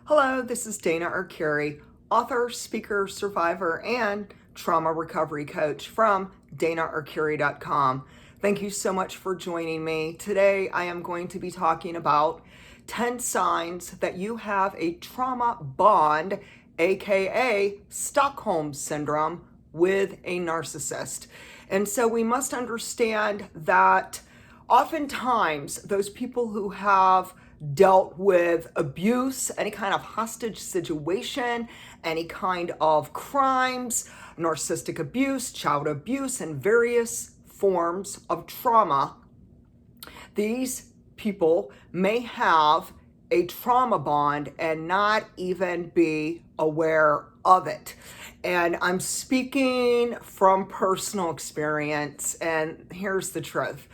Hello, this is Dana Arcuri, author, speaker, survivor, and trauma recovery coach from danaarcuri.com. Thank you so much for joining me. Today, I am going to be talking about 10 signs that you have a trauma bond, aka Stockholm Syndrome, with a narcissist. And so we must understand that oftentimes those people who have dealt with abuse, any kind of hostage situation, any kind of crimes, narcissistic abuse, child abuse, and various forms of trauma, these people may have a trauma bond and not even be aware of it. And I'm speaking from personal experience, and here's the truth.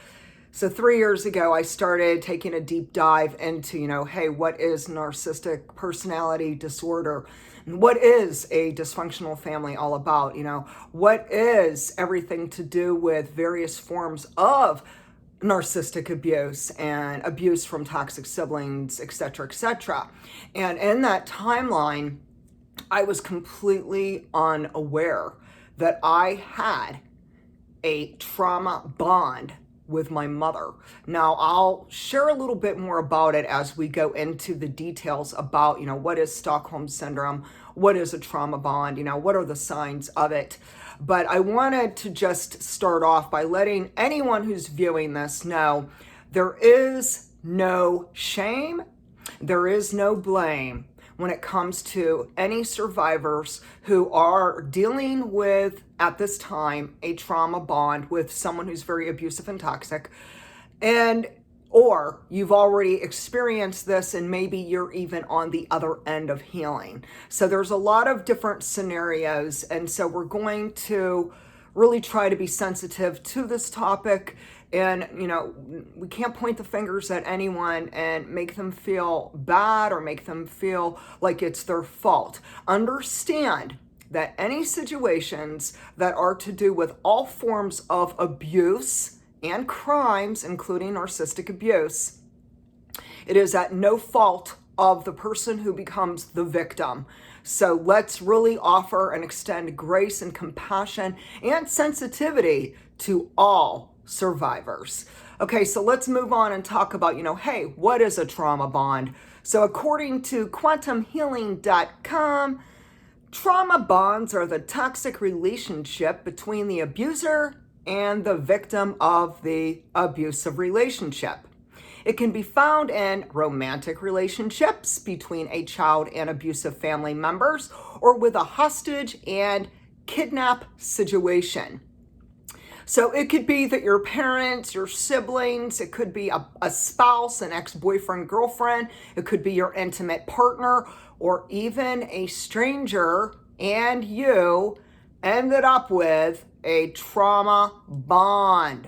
So 3 years ago, I started taking a deep dive into, hey, what is narcissistic personality disorder? And what is a dysfunctional family all about? What is everything to do with various forms of narcissistic abuse and abuse from toxic siblings, etc., etc. And in that timeline, I was completely unaware that I had a trauma bond with my mother. Now, I'll share a little bit more about it as we go into the details about, what is Stockholm Syndrome, what is a trauma bond, what are the signs of it. But I wanted to just start off by letting anyone who's viewing this know there is no shame, there is no blame when it comes to any survivors who are dealing with, at this time, a trauma bond with someone who's very abusive and toxic, or you've already experienced this and maybe you're even on the other end of healing. So there's a lot of different scenarios, and so we're going to really try to be sensitive to this topic. And, we can't point the fingers at anyone and make them feel bad or make them feel like it's their fault. Understand that any situations that are to do with all forms of abuse and crimes, including narcissistic abuse, it is at no fault of the person who becomes the victim. So let's really offer and extend grace and compassion and sensitivity to all survivors. Okay, so let's move on and talk about, hey, what is a trauma bond? So according to quantumhealing.com, trauma bonds are the toxic relationship between the abuser and the victim of the abusive relationship. It can be found in romantic relationships between a child and abusive family members, or with a hostage and kidnap situation. So it could be that your parents, your siblings, it could be a spouse, an ex-boyfriend, girlfriend, it could be your intimate partner, or even a stranger, and you ended up with a trauma bond.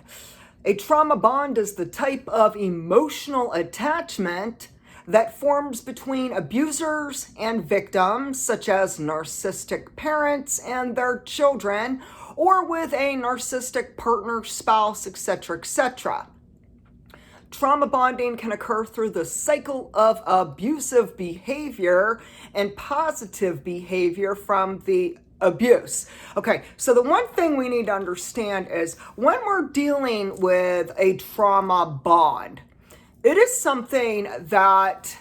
A trauma bond is the type of emotional attachment that forms between abusers and victims, such as narcissistic parents and their children, or with a narcissistic partner, spouse, etc., etc. Trauma bonding can occur through the cycle of abusive behavior and positive behavior from the abuse. Okay, so the one thing we need to understand is when we're dealing with a trauma bond, it is something that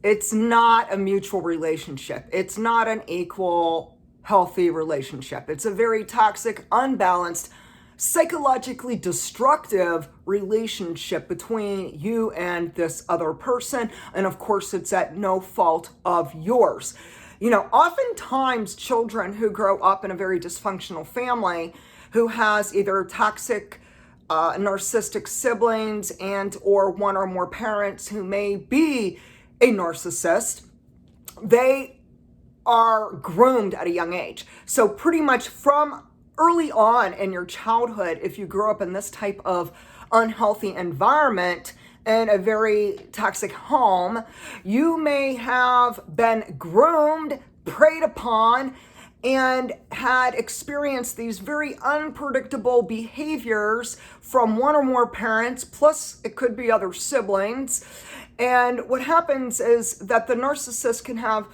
it's not a mutual relationship. It's not an equal, healthy relationship. It's a very toxic, unbalanced, psychologically destructive relationship between you and this other person. And of course, it's at no fault of yours. Oftentimes children who grow up in a very dysfunctional family who has either toxic narcissistic siblings and or one or more parents who may be a narcissist, they are groomed at a young age. So pretty much from early on in your childhood, if you grow up in this type of unhealthy environment, in a very toxic home, you may have been groomed, preyed upon, and had experienced these very unpredictable behaviors from one or more parents, plus it could be other siblings. And what happens is that the narcissist can have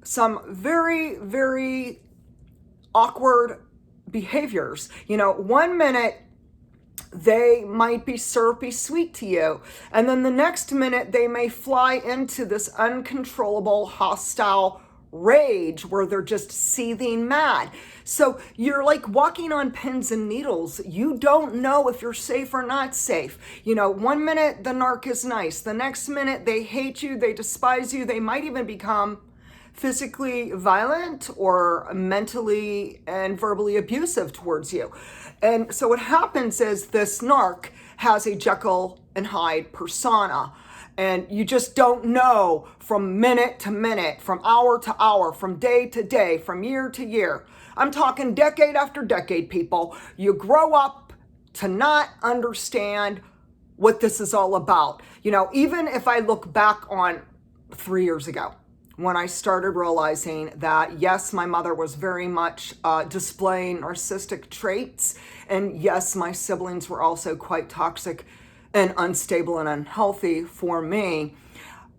some very, very awkward behaviors. 1 minute they might be syrupy sweet to you, and then the next minute they may fly into this uncontrollable, hostile rage where they're just seething mad. So you're like walking on pins and needles. You don't know if you're safe or not safe. 1 minute the narc is nice. The next minute they hate you, they despise you. They might even become physically violent or mentally and verbally abusive towards you. And so what happens is this narc has a Jekyll and Hyde persona. And you just don't know from minute to minute, from hour to hour, from day to day, from year to year. I'm talking decade after decade, people. You grow up to not understand what this is all about. Even if I look back on 3 years ago, when I started realizing that, yes, my mother was very much displaying narcissistic traits, and yes, my siblings were also quite toxic and unstable and unhealthy for me,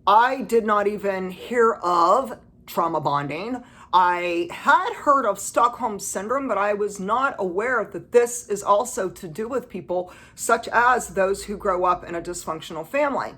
I did not even hear of trauma bonding. I had heard of Stockholm Syndrome, but I was not aware that this is also to do with people such as those who grow up in a dysfunctional family.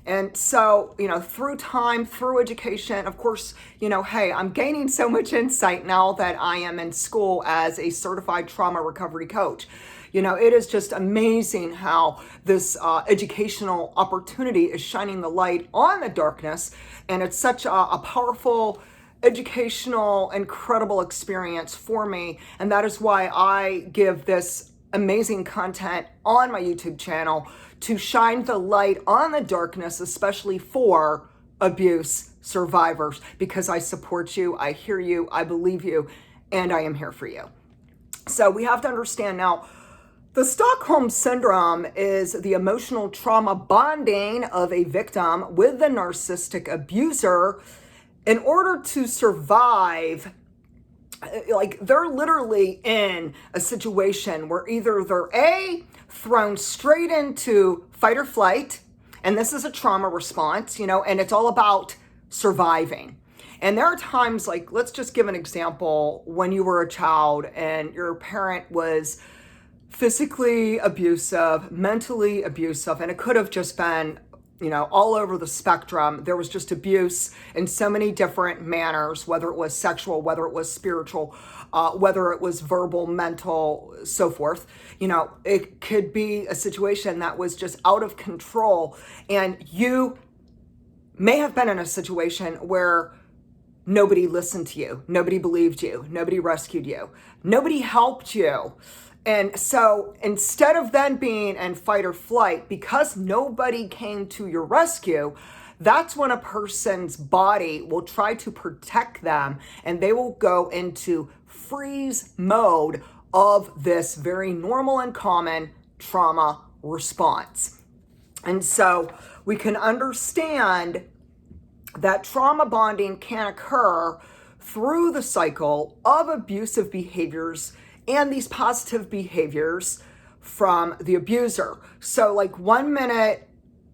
And so, through time, through education, of course, hey, I'm gaining so much insight now that I am in school as a certified trauma recovery coach. It is just amazing how this educational opportunity is shining the light on the darkness. And it's such a powerful, educational, incredible experience for me. And that is why I give this amazing content on my YouTube channel to shine the light on the darkness, especially for abuse survivors, because I support you, I hear you, I believe you, and I am here for you. So we have to understand now, the Stockholm Syndrome is the emotional trauma bonding of a victim with the narcissistic abuser in order to survive. Like, they're literally in a situation where either they're thrown straight into fight or flight, and this is a trauma response, and it's all about surviving. And there are times, like, let's just give an example, when you were a child and your parent was physically abusive, mentally abusive, and it could have just been all over the spectrum. There was just abuse in so many different manners, whether it was sexual, whether it was spiritual, whether it was verbal, mental, so forth. It could be a situation that was just out of control. And you may have been in a situation where nobody listened to you, nobody believed you, nobody rescued you, nobody helped you. And so instead of then being in fight or flight, because nobody came to your rescue, that's when a person's body will try to protect them, and they will go into freeze mode of this very normal and common trauma response. And so we can understand that trauma bonding can occur through the cycle of abusive behaviors and these positive behaviors from the abuser. So like 1 minute,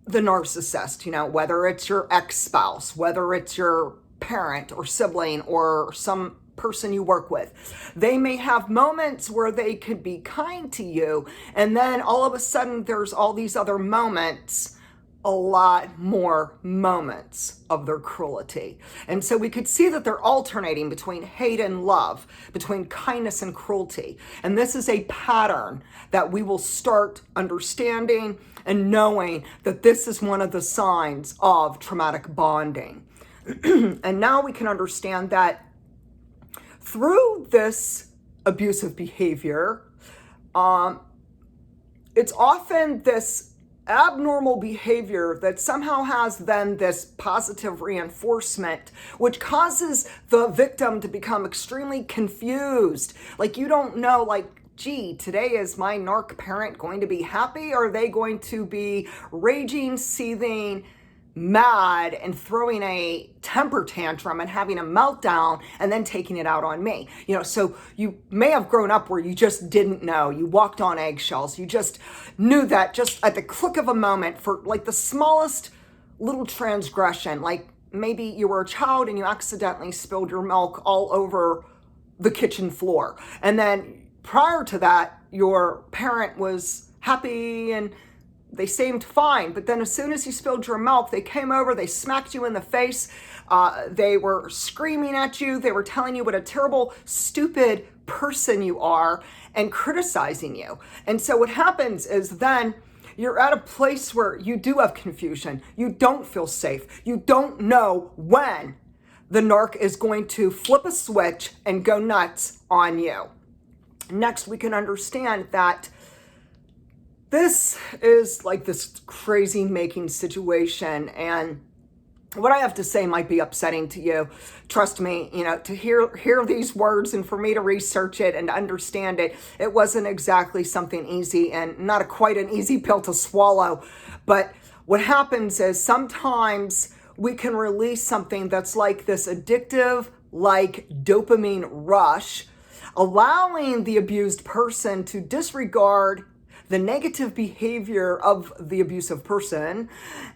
the narcissist, whether it's your ex-spouse, whether it's your parent or sibling or some person you work with, they may have moments where they could be kind to you, and then all of a sudden there's all these other moments, a lot more moments of their cruelty. And so we could see that they're alternating between hate and love, between kindness and cruelty. And this is a pattern that we will start understanding and knowing that this is one of the signs of traumatic bonding. And now we can understand that through this abusive behavior, it's often this abnormal behavior that somehow has then this positive reinforcement, which causes the victim to become extremely confused. Like, you don't know, like, gee, today is my narc parent going to be happy? Or are they going to be raging, seething, mad, and throwing a temper tantrum and having a meltdown and then taking it out on me? So you may have grown up where you just didn't know. You walked on eggshells. You just knew that just at the click of a moment, for like the smallest little transgression, like maybe you were a child and you accidentally spilled your milk all over the kitchen floor. And then prior to that, your parent was happy and they seemed fine. But then as soon as you spilled your milk, they came over, they smacked you in the face. They were screaming at you. They were telling you what a terrible, stupid person you are and criticizing you. And so what happens is then you're at a place where you do have confusion. You don't feel safe. You don't know when the narc is going to flip a switch and go nuts on you. Next, we can understand that this is like this crazy making situation, and what I have to say might be upsetting to you. Trust me, to hear these words and for me to research it and to understand it, it wasn't exactly something easy and not quite an easy pill to swallow. But what happens is sometimes we can release something that's like this addictive, like dopamine rush, allowing the abused person to disregard the negative behavior of the abusive person,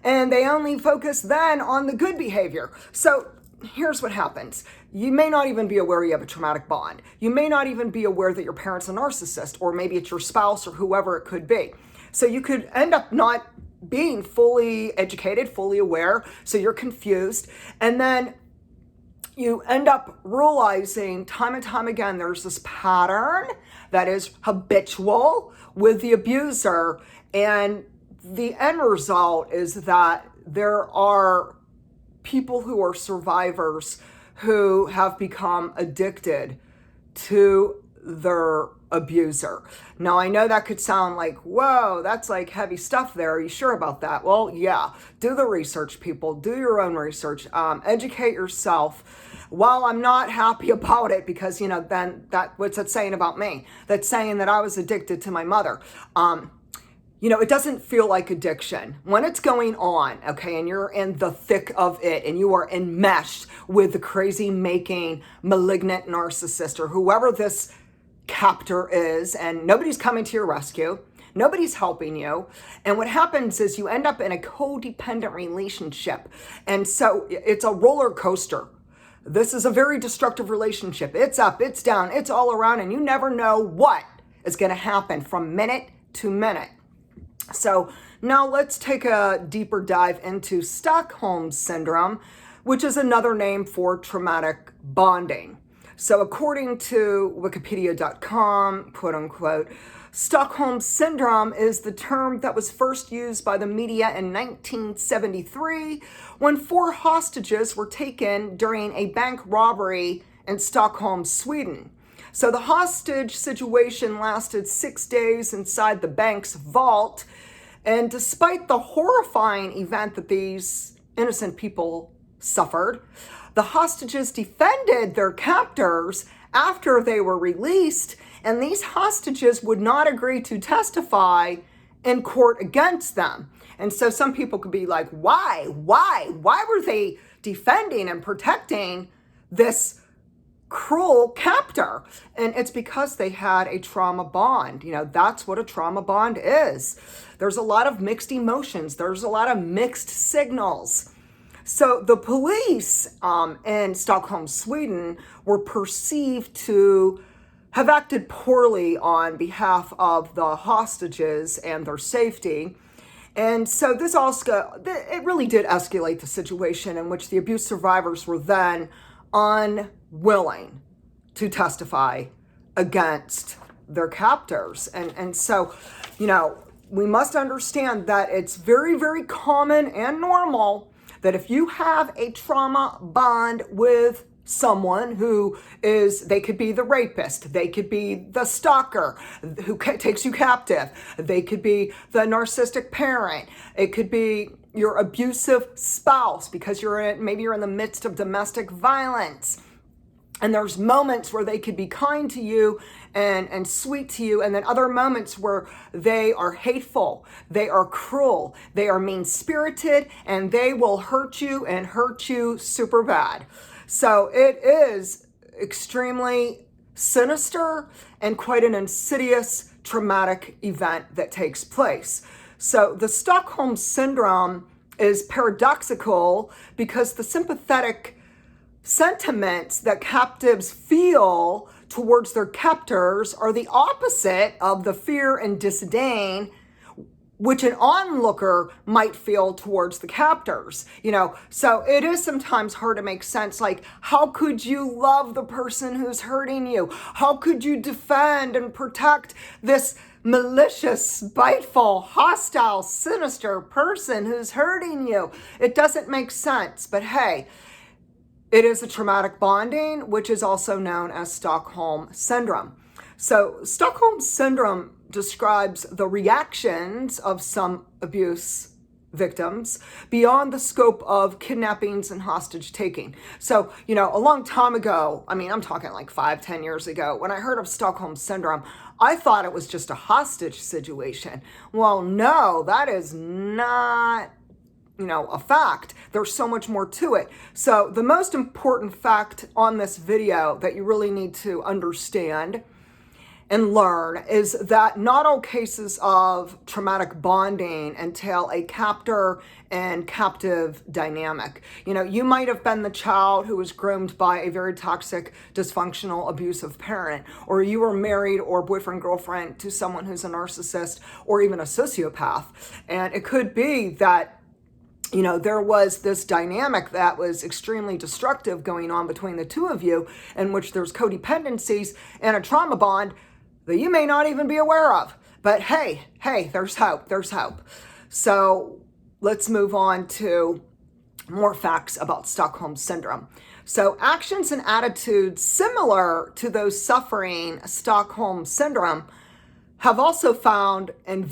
and they only focus then on the good behavior. So here's what happens. You may not even be aware you have a traumatic bond. You may not even be aware that your parent's a narcissist, or maybe it's your spouse or whoever it could be. So you could end up not being fully educated, fully aware, so you're confused, and then you end up realizing time and time again there's this pattern that is habitual with the abuser, and the end result is that there are people who are survivors who have become addicted to their abuser. Now, I know that could sound like, whoa, that's like heavy stuff there. Are you sure about that? Well, yeah, do the research, people. Do your own research. Educate yourself. While I'm not happy about it, because, then what's that saying about me? That's saying that I was addicted to my mother. It doesn't feel like addiction when it's going on, okay, and you're in the thick of it and you are enmeshed with the crazy making malignant narcissist or whoever this captor is, and nobody's coming to your rescue. Nobody's helping you. And what happens is you end up in a codependent relationship. And so it's a roller coaster. This is a very destructive relationship. It's up, it's down, it's all around, and you never know what is going to happen from minute to minute. So now let's take a deeper dive into Stockholm Syndrome, which is another name for traumatic bonding. So according to wikipedia.com, quote unquote, Stockholm Syndrome is the term that was first used by the media in 1973 when 4 hostages were taken during a bank robbery in Stockholm, Sweden. So the hostage situation lasted 6 days inside the bank's vault, and despite the horrifying event that these innocent people suffered, the hostages defended their captors after they were released, and these hostages would not agree to testify in court against them. And so some people could be like, why were they defending and protecting this cruel captor? And it's because they had a trauma bond. That's what a trauma bond is. There's a lot of mixed emotions. There's a lot of mixed signals. So the police in Stockholm, Sweden, were perceived to have acted poorly on behalf of the hostages and their safety. And so this also, it really did escalate the situation in which the abuse survivors were then unwilling to testify against their captors. And so, we must understand that it's very, very common and normal that if you have a trauma bond with someone who they could be the rapist, they could be the stalker who takes you captive, they could be the narcissistic parent, it could be your abusive spouse because maybe you're in the midst of domestic violence. And there's moments where they could be kind to you and sweet to you, and then other moments where they are hateful, they are cruel, they are mean-spirited, and they will hurt you and hurt you super bad. So it is extremely sinister and quite an insidious traumatic event that takes place. So the Stockholm Syndrome is paradoxical because the sympathetic sentiments that captives feel towards their captors are the opposite of the fear and disdain which an onlooker might feel towards the captors, So it is sometimes hard to make sense. Like, how could you love the person who's hurting you? How could you defend and protect this malicious, spiteful, hostile, sinister person who's hurting you? It doesn't make sense. But hey, it is a traumatic bonding, which is also known as Stockholm Syndrome. So Stockholm Syndrome describes the reactions of some abuse victims beyond the scope of kidnappings and hostage taking. So, a long time ago, I'm talking like 5-10 years ago, when I heard of Stockholm Syndrome, I thought it was just a hostage situation. Well, no, that is not a fact. There's so much more to it. So the most important fact on this video that you really need to understand and learn is that not all cases of traumatic bonding entail a captor and captive dynamic. You might have been the child who was groomed by a very toxic, dysfunctional, abusive parent, or you were married or boyfriend, girlfriend to someone who's a narcissist or even a sociopath. And it could be that there was this dynamic that was extremely destructive going on between the two of you, in which there's codependencies and a trauma bond that you may not even be aware of. But hey, there's hope. So let's move on to more facts about Stockholm Syndrome. So actions and attitudes similar to those suffering Stockholm Syndrome have also been found in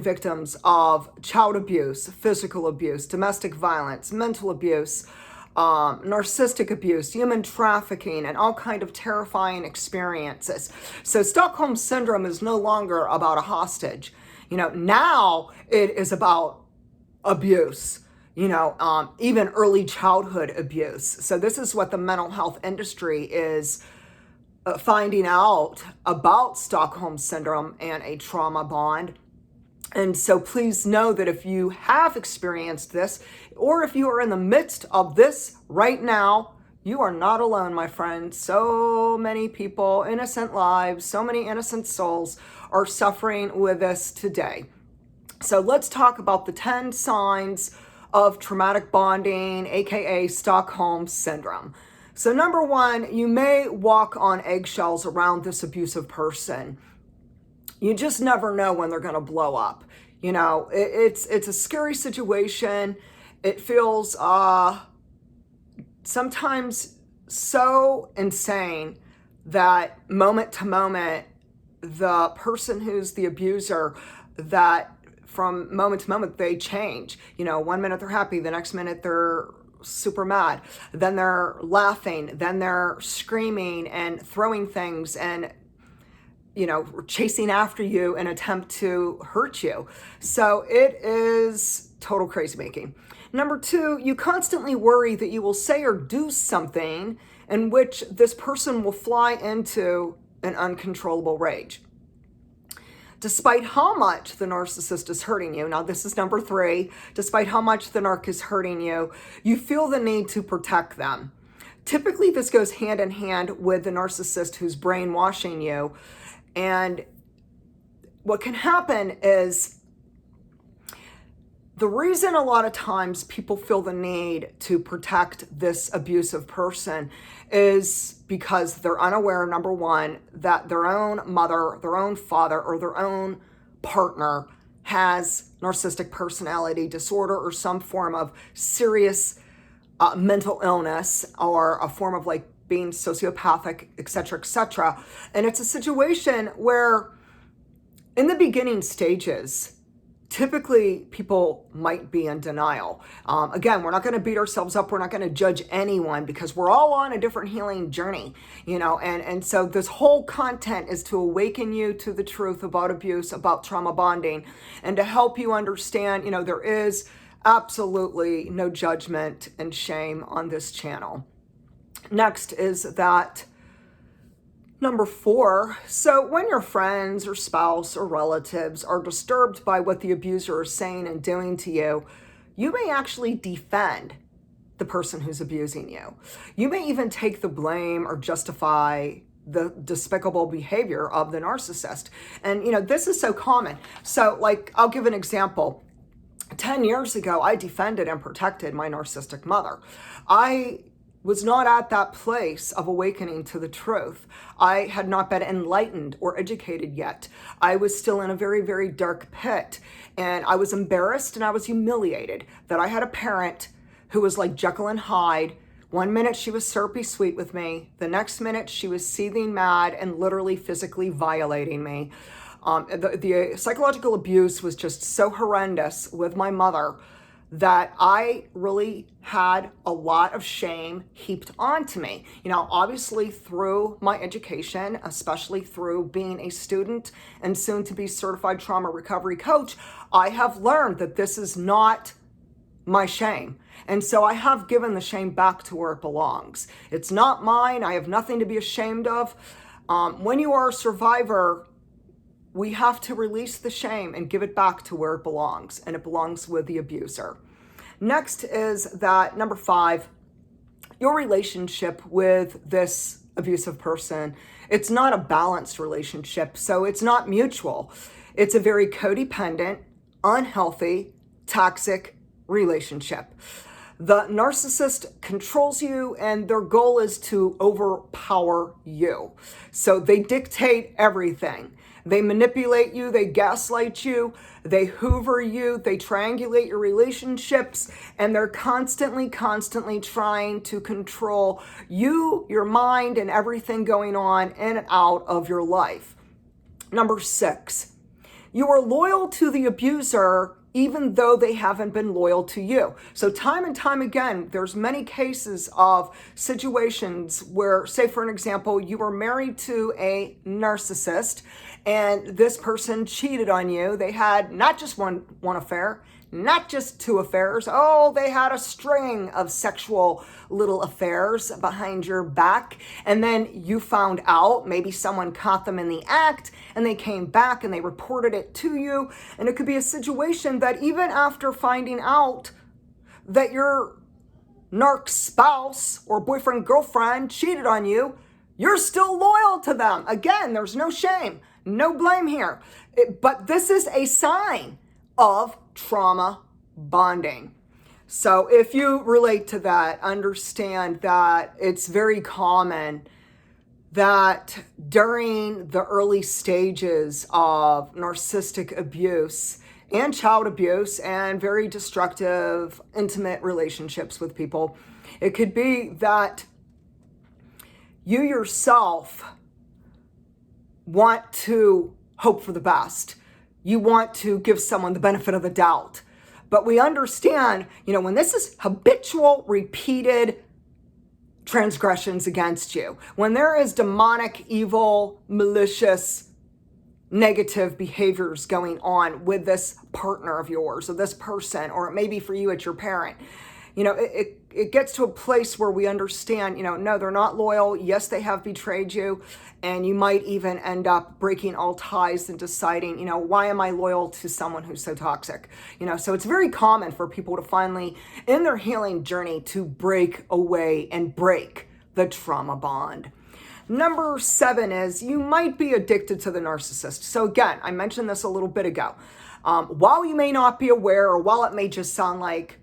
victims of child abuse, physical abuse, domestic violence, mental abuse, narcissistic abuse, human trafficking, and all kind of terrifying experiences. So Stockholm Syndrome is no longer about a hostage. Now it is about abuse, even early childhood abuse. So this is what the mental health industry is finding out about Stockholm Syndrome and a trauma bond. And so please know that if you have experienced this, or if you are in the midst of this right now, you are not alone, my friend. So many people, innocent lives, so many innocent souls are suffering with this today. So let's talk about the 10 signs of traumatic bonding, aka Stockholm Syndrome. So number 1, you may walk on eggshells around this abusive person. You just never know when they're going to blow up. It's a scary situation. It feels sometimes so insane that moment to moment, the person who's the abuser, that from moment to moment, they change. 1 minute they're happy, the next minute they're super mad, then they're laughing, then they're screaming and throwing things and chasing after you in an attempt to hurt you. So it is total crazy making. Number 2, you constantly worry that you will say or do something in which this person will fly into an uncontrollable rage. Despite how much the narcissist is hurting you, now this is number 3, despite how much the narc is hurting you, you feel the need to protect them. Typically, this goes hand in hand with the narcissist who's brainwashing you. And what can happen is, the reason a lot of times people feel the need to protect this abusive person is because they're unaware, number 1, that their own mother, their own father, or their own partner has narcissistic personality disorder or some form of serious mental illness, or a form of like being sociopathic, etc., etc. And it's a situation where in the beginning stages, typically people might be in denial. Again, we're not going to beat ourselves up. We're not going to judge anyone because we're all on a different healing journey, and so this whole content is to awaken you to the truth about abuse, about trauma bonding, and to help you understand, there is absolutely no judgment and shame on this channel. Next is that Number 4, so when your friends or spouse or relatives are disturbed by what the abuser is saying and doing to you, you may actually defend the person who's abusing you. You may even take the blame or justify the despicable behavior of the narcissist. And, this is so common. So, I'll give an example. 10 years ago, I defended and protected my narcissistic mother. I was not at that place of awakening to the truth. I had not been enlightened or educated yet. I was still in a very, very dark pit. And I was embarrassed and I was humiliated that I had a parent who was like Jekyll and Hyde. One minute she was syrupy sweet with me. The next minute she was seething mad and literally physically violating me. The psychological abuse was just so horrendous with my mother that I really had a lot of shame heaped onto me. Obviously through my education, especially through being a student and soon to be certified trauma recovery coach, I have learned that this is not my shame. And so I have given the shame back to where it belongs. It's not mine. I have nothing to be ashamed of. When you are a survivor, we have to release the shame and give it back to where it belongs, and it belongs with the abuser. Next is that number 5, your relationship with this abusive person, it's not a balanced relationship, so it's not mutual. It's a very codependent, unhealthy, toxic relationship. The narcissist controls you and their goal is to overpower you. So they dictate everything. They manipulate you, they gaslight you, they hoover you, they triangulate your relationships, and they're constantly trying to control you, your mind, and everything going on in and out of your life. Number 6, you are loyal to the abuser even though they haven't been loyal to you. So time and time again, there's many cases of situations where, say for an example, you were married to a narcissist and this person cheated on you. They had not just one affair, not just 2 affairs. Oh, they had a string of sexual little affairs behind your back. And then you found out, maybe someone caught them in the act and they came back and they reported it to you. And it could be a situation that even after finding out that your narc spouse or boyfriend, girlfriend cheated on you, you're still loyal to them. Again, there's no shame, no blame here. But this is a sign of trauma bonding. So if you relate to that, understand that it's very common that during the early stages of narcissistic abuse and child abuse and very destructive, intimate relationships with people, it could be that you yourself want to hope for the best. You want to give someone the benefit of the doubt. But we understand, when this is habitual, repeated transgressions against you, when there is demonic, evil, malicious, negative behaviors going on with this partner of yours or this person, or it may be for you, it's your parent, it gets to a place where we understand, no, they're not loyal. Yes, they have betrayed you. And you might even end up breaking all ties and deciding, why am I loyal to someone who's so toxic? So it's very common for people to finally, in their healing journey, to break away and break the trauma bond. Number 7 is you might be addicted to the narcissist. So again, I mentioned this a little bit ago. While you may not be aware, or while it may just sound like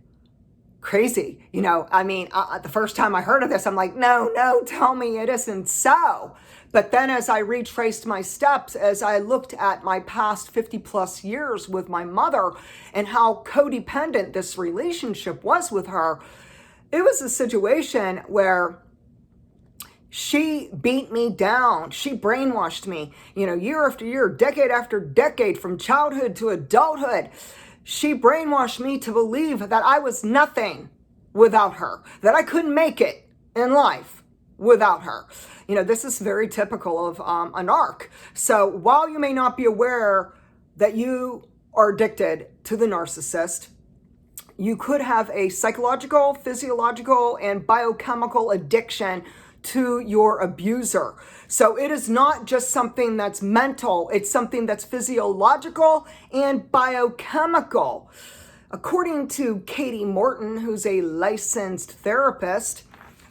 crazy, the first time I heard of this, I'm like, no, tell me it isn't so. But then as I retraced my steps, as I looked at my past 50 plus years with my mother and how codependent this relationship was with her, it was a situation where she beat me down. She brainwashed me, year after year, decade after decade, from childhood to adulthood. She brainwashed me to believe that I was nothing without her, that I couldn't make it in life without her. This is very typical of a narc. So while you may not be aware that you are addicted to the narcissist, you could have a psychological, physiological, and biochemical addiction to your abuser. So it is not just something that's mental, it's something that's physiological and biochemical. According to Katie Morton, who's a licensed therapist,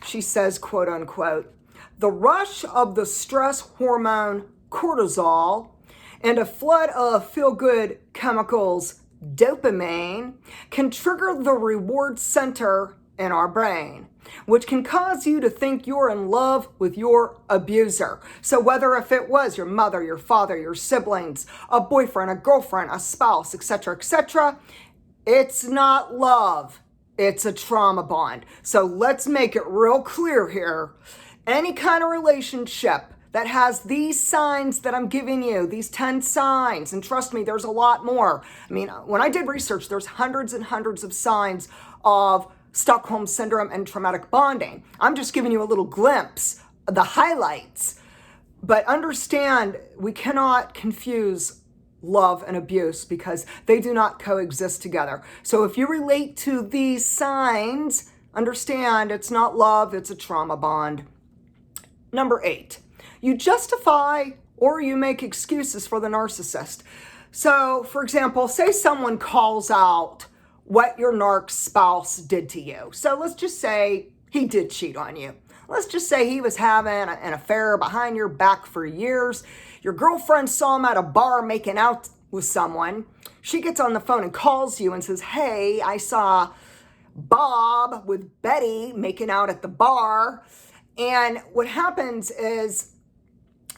she says, quote unquote, the rush of the stress hormone cortisol and a flood of feel-good chemicals, dopamine, can trigger the reward center in our brain, which can cause you to think you're in love with your abuser. So whether if it was your mother, your father, your siblings, a boyfriend, a girlfriend, a spouse, etc., it's not love. It's a trauma bond. So let's make it real clear here. Any kind of relationship that has these signs that I'm giving you, these 10 signs, and trust me, there's a lot more. I mean, when I did research, there's hundreds and hundreds of signs of Stockholm Syndrome and traumatic bonding. I'm just giving you a little glimpse, the highlights. But understand, we cannot confuse love and abuse because they do not coexist together. So if you relate to these signs, understand it's not love, it's a trauma bond. Number 8, you justify or you make excuses for the narcissist. So, for example, say someone calls out what your narc spouse did to you. So let's just say he did cheat on you. Let's just say he was having an affair behind your back for years. Your girlfriend saw him at a bar making out with someone. She gets on the phone and calls you and says, hey, I saw Bob with Betty making out at the bar. And what happens is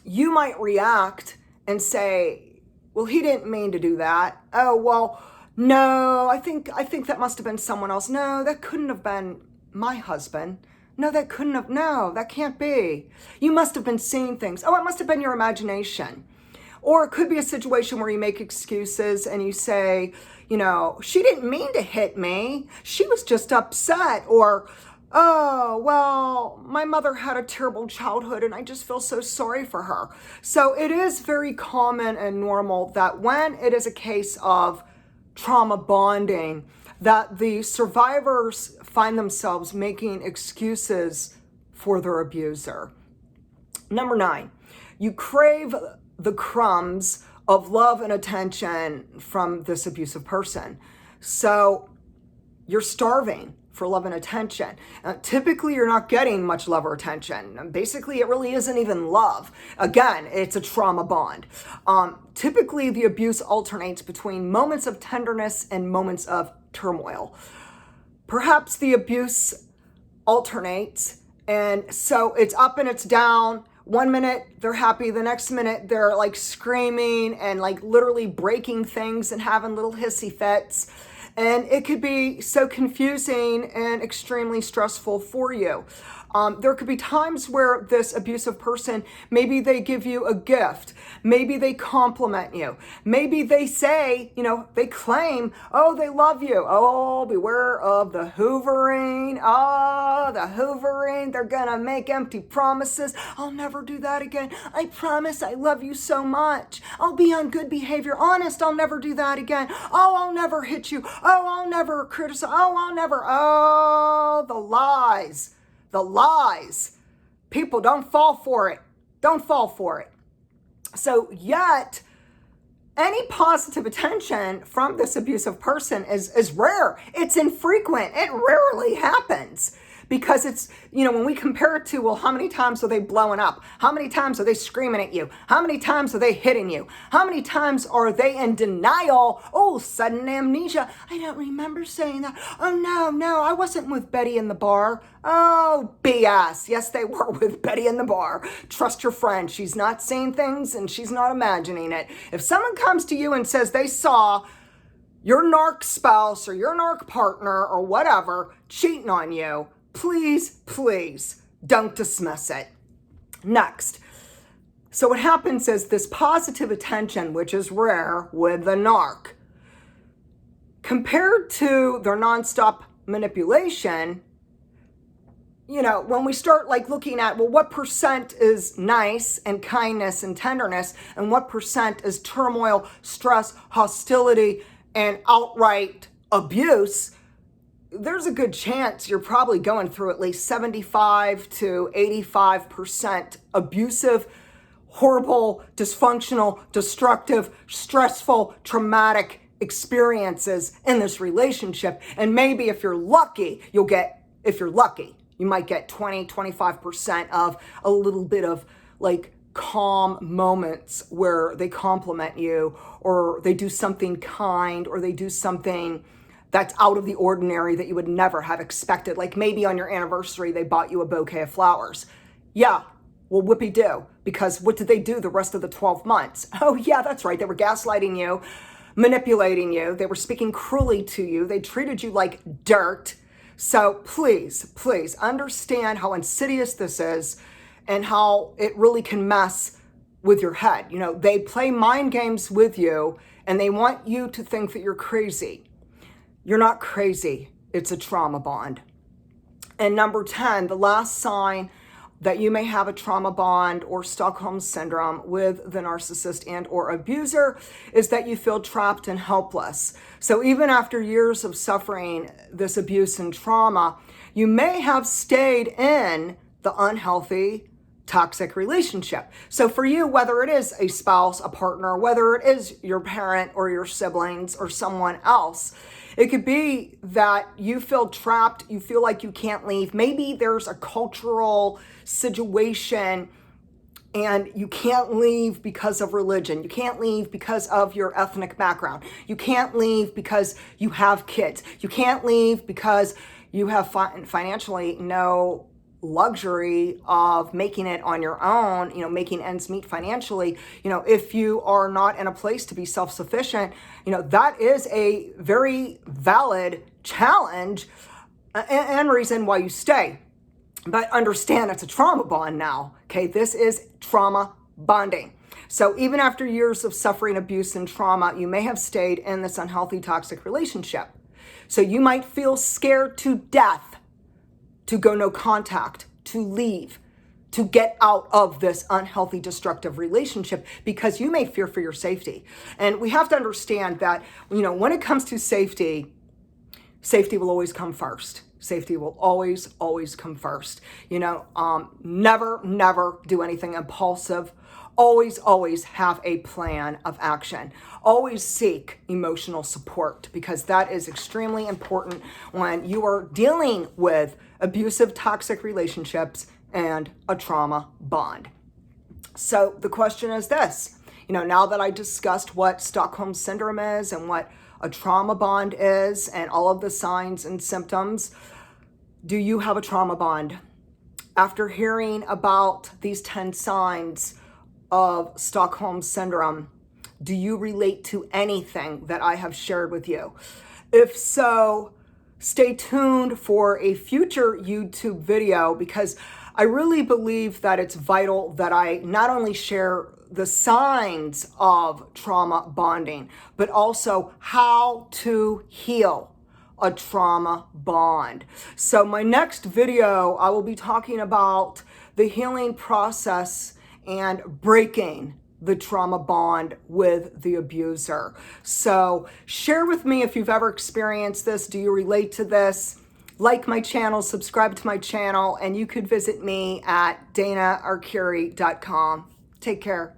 you might react and say, well, he didn't mean to do that. Oh, well, no, I think that must have been someone else. No, that couldn't have been my husband. No, that can't be. You must have been seeing things. Oh, it must have been your imagination. Or it could be a situation where you make excuses and you say, she didn't mean to hit me. She was just upset. Or, oh, well, my mother had a terrible childhood and I just feel so sorry for her. So it is very common and normal that when it is a case of trauma bonding, that the survivors find themselves making excuses for their abuser. Number 9, you crave the crumbs of love and attention from this abusive person. So you're starving for love and attention. Typically, you're not getting much love or attention. Basically, it really isn't even love. Again, it's a trauma bond. Typically, the abuse alternates between moments of tenderness and moments of turmoil. Perhaps the abuse alternates, and so it's up and it's down. One minute they're happy, the next minute they're like screaming and like literally breaking things and having little hissy fits. And it could be so confusing and extremely stressful for you. There could be times where this abusive person, maybe they give you a gift. Maybe they compliment you. Maybe they say, they claim, oh, they love you. Oh, beware of the hoovering. Oh, the hoovering. They're going to make empty promises. I'll never do that again. I promise I love you so much. I'll be on good behavior. Honest, I'll never do that again. Oh, I'll never hit you. Oh, I'll never criticize. Oh, I'll never. Oh, the lies. The lies. People, don't fall for it. Don't fall for it. So yet, any positive attention from this abusive person is rare. It's infrequent. It rarely happens. Because it's, when we compare it to, well, how many times are they blowing up? How many times are they screaming at you? How many times are they hitting you? How many times are they in denial? Oh, sudden amnesia. I don't remember saying that. Oh, no, I wasn't with Betty in the bar. Oh, BS. Yes, they were with Betty in the bar. Trust your friend. She's not saying things and she's not imagining it. If someone comes to you and says they saw your narc spouse or your narc partner or whatever cheating on you, please don't dismiss it. Next. So what happens is this positive attention, which is rare with the narc, compared to their nonstop manipulation, when we start looking at, well, what percent is nice and kindness and tenderness and what percent is turmoil, stress, hostility, and outright abuse, there's a good chance you're probably going through at least 75 to 85% abusive, horrible, dysfunctional, destructive, stressful, traumatic experiences in this relationship. And maybe if you're lucky, you might get 20, 25% of a little bit of like calm moments where they compliment you, or they do something kind, or they do something that's out of the ordinary that you would never have expected. Like maybe on your anniversary, they bought you a bouquet of flowers. Yeah, well, whoopee-doo, because what did they do the rest of the 12 months? Oh yeah, that's right. They were gaslighting you, manipulating you. They were speaking cruelly to you. They treated you like dirt. So please, please understand how insidious this is and how it really can mess with your head. You know, they play mind games with you and they want you to think that you're crazy. You're not crazy. It's a trauma bond. And number 10, the last sign that you may have a trauma bond or Stockholm Syndrome with the narcissist and or abuser is that you feel trapped and helpless. So even after years of suffering this abuse and trauma, you may have stayed in the unhealthy, toxic relationship. So for you, whether it is a spouse, a partner, whether it is your parent or your siblings or someone else, it could be that you feel trapped, you feel like you can't leave. Maybe there's a cultural situation and you can't leave because of religion. You can't leave because of your ethnic background. You can't leave because you have kids. You can't leave because you have financially no luxury of making it on your own, you know, making ends meet financially. You know, if you are not in a place to be self-sufficient, you know, that is a very valid challenge and reason why you stay. But understand it's a trauma bond now, okay? This is trauma bonding. So even after years of suffering abuse and trauma, you may have stayed in this unhealthy, toxic relationship. So you might feel scared to death to go no contact, to leave, to get out of this unhealthy, destructive relationship because you may fear for your safety. And we have to understand that, you know, when it comes to safety, safety will always come first. Safety will always, always come first. You know, never do anything impulsive. Always, always have a plan of action. Always seek emotional support because that is extremely important when you are dealing with abusive, toxic relationships and a trauma bond. So the question is this, you know, now that I discussed what Stockholm Syndrome is and what a trauma bond is and all of the signs and symptoms, do you have a trauma bond? After hearing about these 10 signs of Stockholm Syndrome, do you relate to anything that I have shared with you? If so, stay tuned for a future YouTube video because I really believe that it's vital that I not only share the signs of trauma bonding, but also how to heal a trauma bond. So my next video, I will be talking about the healing process and breaking the trauma bond with the abuser. So share with me if you've ever experienced this. Do you relate to this? Like my channel, subscribe to my channel, and you could visit me at danaarcuri.com. Take care.